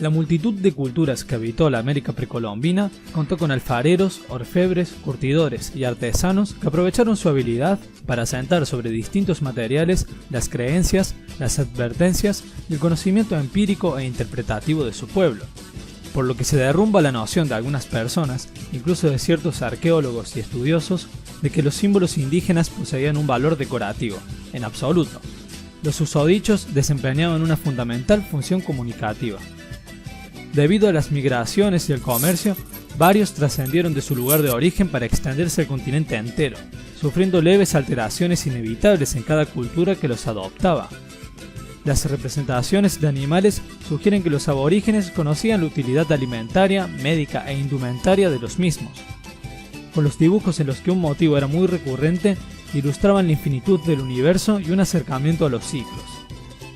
La multitud de culturas que habitó la América precolombina contó con alfareros, orfebres, curtidores y artesanos que aprovecharon su habilidad para asentar sobre distintos materiales las creencias, las advertencias y el conocimiento empírico e interpretativo de su pueblo, por lo que se derrumba la noción de algunas personas, incluso de ciertos arqueólogos y estudiosos, de que los símbolos indígenas poseían un valor decorativo, en absoluto. Los susodichos desempeñaban una fundamental función comunicativa. Debido a las migraciones y el comercio, varios trascendieron de su lugar de origen para extenderse al continente entero, sufriendo leves alteraciones inevitables en cada cultura que los adoptaba. Las representaciones de animales sugieren que los aborígenes conocían la utilidad alimentaria, médica e indumentaria de los mismos. Con los dibujos en los que un motivo era muy recurrente, ilustraban la infinitud del universo y un acercamiento a los ciclos.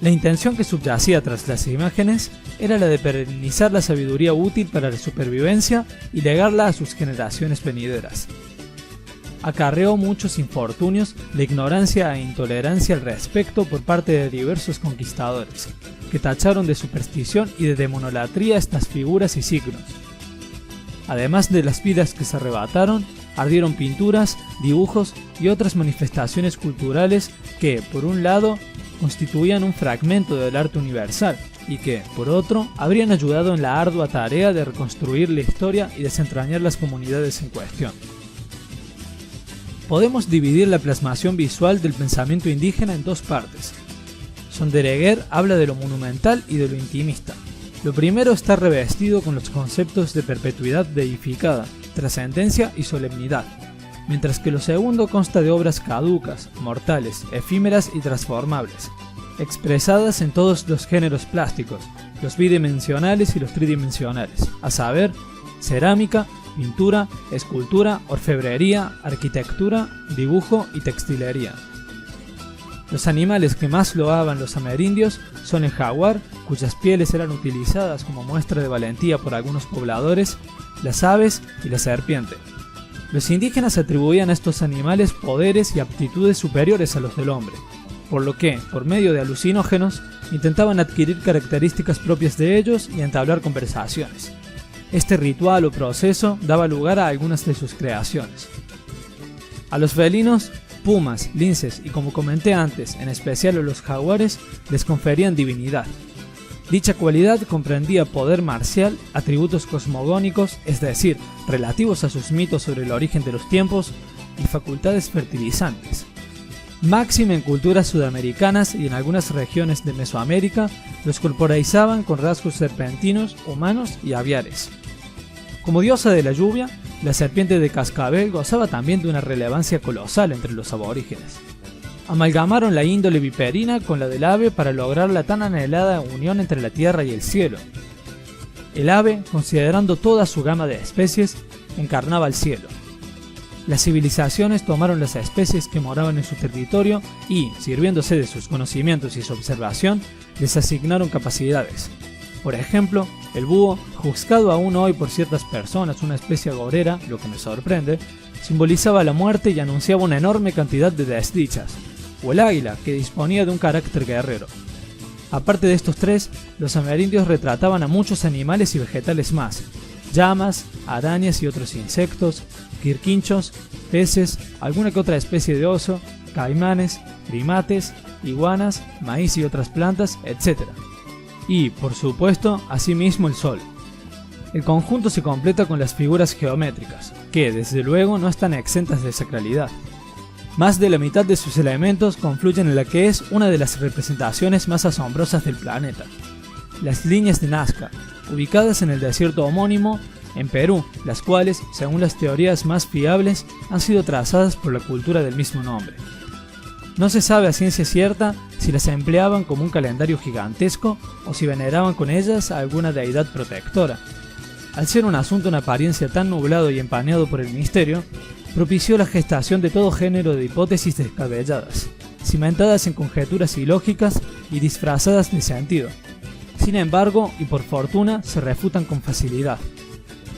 La intención que subyacía tras las imágenes era la de perennizar la sabiduría útil para la supervivencia y legarla a sus generaciones venideras. Acarreó muchos infortunios la ignorancia e intolerancia al respecto por parte de diversos conquistadores, que tacharon de superstición y de demonolatría estas figuras y signos. Además de las vidas que se arrebataron, ardieron pinturas, dibujos y otras manifestaciones culturales que, por un lado, constituían un fragmento del arte universal y que, por otro, habrían ayudado en la ardua tarea de reconstruir la historia y desentrañar las comunidades en cuestión. Podemos dividir la plasmación visual del pensamiento indígena en dos partes. Sonderegger habla de lo monumental y de lo intimista. Lo primero está revestido con los conceptos de perpetuidad deificada, trascendencia y solemnidad, mientras que lo segundo consta de obras caducas, mortales, efímeras y transformables, expresadas en todos los géneros plásticos, los bidimensionales y los tridimensionales, a saber, cerámica, pintura, escultura, orfebrería, arquitectura, dibujo y textilería. Los animales que más loaban los amerindios son el jaguar, cuyas pieles eran utilizadas como muestra de valentía por algunos pobladores, las aves y la serpiente. Los indígenas atribuían a estos animales poderes y aptitudes superiores a los del hombre, por lo que, por medio de alucinógenos, intentaban adquirir características propias de ellos y entablar conversaciones. Este ritual o proceso daba lugar a algunas de sus creaciones. A los felinos, pumas, linces y, como comenté antes, en especial a los jaguares, les conferían divinidad. Dicha cualidad comprendía poder marcial, atributos cosmogónicos, es decir, relativos a sus mitos sobre el origen de los tiempos, y facultades fertilizantes. Máxime en culturas sudamericanas y en algunas regiones de Mesoamérica, los corporalizaban con rasgos serpentinos, humanos y aviares. Como diosa de la lluvia, la serpiente de cascabel gozaba también de una relevancia colosal entre los aborígenes. Amalgamaron la índole viperina con la del ave para lograr la tan anhelada unión entre la tierra y el cielo. El ave, considerando toda su gama de especies, encarnaba al cielo. Las civilizaciones tomaron las especies que moraban en su territorio y, sirviéndose de sus conocimientos y su observación, les asignaron capacidades. Por ejemplo, el búho, juzgado aún hoy por ciertas personas una especie agorera, lo que me sorprende, simbolizaba la muerte y anunciaba una enorme cantidad de desdichas, o el águila, que disponía de un carácter guerrero. Aparte de estos tres, los amerindios retrataban a muchos animales y vegetales más: llamas, arañas y otros insectos, quirquinchos, peces, alguna que otra especie de oso, caimanes, primates, iguanas, maíz y otras plantas, etc. Y, por supuesto, asimismo el sol. El conjunto se completa con las figuras geométricas, que, desde luego, no están exentas de sacralidad. Más de la mitad de sus elementos confluyen en la que es una de las representaciones más asombrosas del planeta: las líneas de Nazca, ubicadas en el desierto homónimo, en Perú, las cuales, según las teorías más fiables, han sido trazadas por la cultura del mismo nombre. No se sabe a ciencia cierta si las empleaban como un calendario gigantesco o si veneraban con ellas a alguna deidad protectora. Al ser un asunto en apariencia tan nublado y empañado por el misterio, propició la gestación de todo género de hipótesis descabelladas, cimentadas en conjeturas ilógicas y disfrazadas de sentido. Sin embargo, y por fortuna, se refutan con facilidad.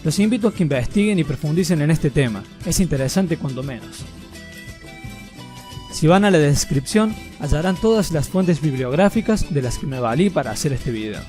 Los invito a que investiguen y profundicen en este tema, es interesante cuando menos. Si van a la descripción, hallarán todas las fuentes bibliográficas de las que me valí para hacer este video.